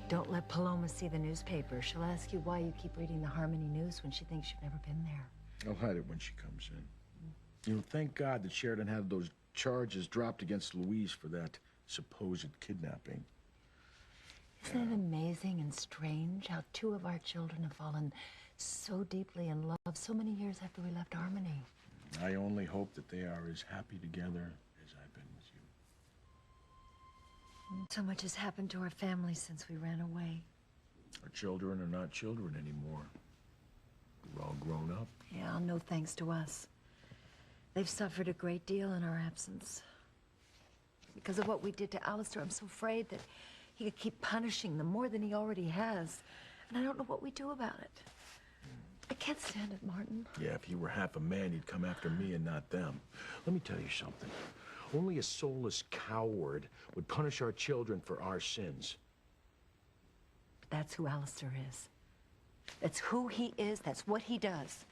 Don't let Paloma see the newspaper. She'll ask you why you keep reading the Harmony News when she thinks you've never been there. I'll hide it when she comes in. You know, thank God that Sheridan had those charges dropped against Louise for that supposed kidnapping. Isn't it amazing and strange how two of our children have fallen so deeply in love so many years after we left Harmony? I only hope that they are as happy together as I've been with you. So much has happened to our family since we ran away. Our children are not children anymore. We're all grown up. Yeah, no thanks to us. They've suffered a great deal in our absence. Because of what we did to Alistair, I'm so afraid that he could keep punishing them more than he already has. And I don't know what we do about it. I can't stand it, Martin. Yeah, if he were half a man, he'd come after me and not them. Let me tell you something. Only a soulless coward would punish our children for our sins. But that's who Alistair is. That's who he is. That's what he does.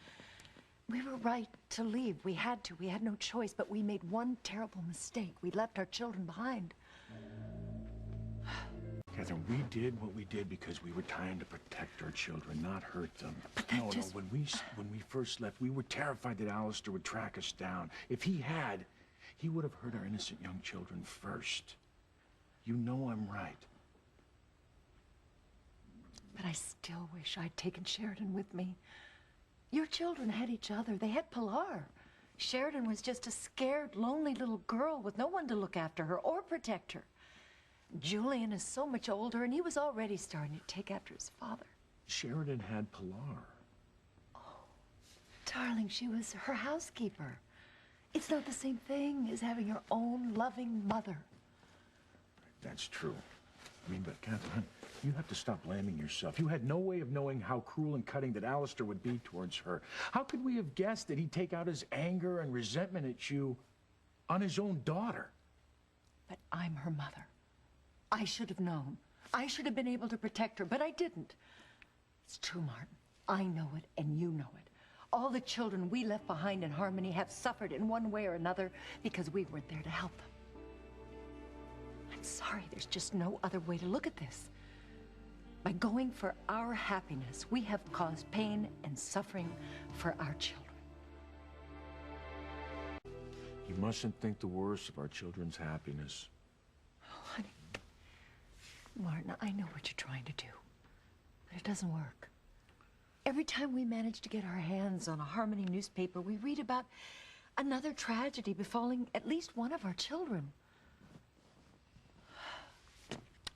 We were right to leave. We had to. We had no choice. But we made one terrible mistake. We left our children behind. Catherine, we did what we did because we were trying to protect our children, not hurt them. But that No, when we first left, we were terrified that Alistair would track us down. If he had, he would have hurt our innocent young children first. You know I'm right. But I still wish I'd taken Sheridan with me. Your children had each other. They had Pilar. Sheridan was just a scared, lonely little girl with no one to look after her or protect her. Julian is so much older, and he was already starting to take after his father. Sheridan had Pilar. Oh, darling, she was her housekeeper. It's not the same thing as having your own loving mother. That's true. I mean, but Catherine, you have to stop blaming yourself. You had no way of knowing how cruel and cutting that Alistair would be towards her. How could we have guessed that he'd take out his anger and resentment at you on his own daughter? But I'm her mother. I should have known. I should have been able to protect her, but I didn't. It's true, Martin. I know it, and you know it. All the children we left behind in Harmony have suffered in one way or another because we weren't there to help them. I'm sorry, there's just no other way to look at this. By going for our happiness, we have caused pain and suffering for our children. You mustn't think the worst of our children's happiness. Oh, honey. Martin, I know what you're trying to do, but it doesn't work. Every time we manage to get our hands on a Harmony newspaper, we read about another tragedy befalling at least one of our children.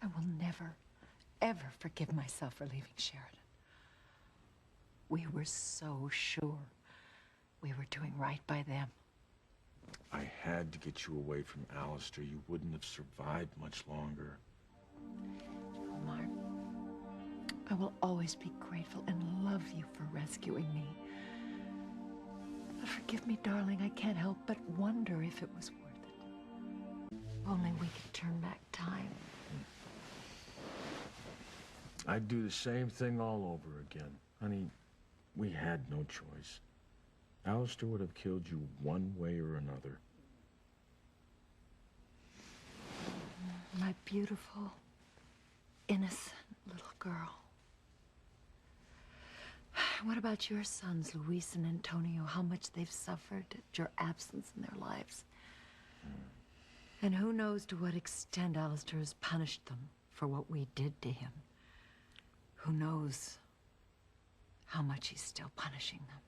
I will never, ever forgive myself for leaving Sheridan. We were so sure we were doing right by them. I had to get you away from Alistair. You wouldn't have survived much longer. Martin, I will always be grateful and love you for rescuing me. But forgive me, darling, I can't help but wonder if it was worth it. If only we could turn back time. I'd do the same thing all over again. Honey, we had no choice. Alistair would have killed you one way or another. My beautiful, innocent little girl. What about your sons, Luis and Antonio? How much they've suffered at your absence in their lives. And who knows to what extent Alistair has punished them for what we did to him. Who knows how much he's still punishing them.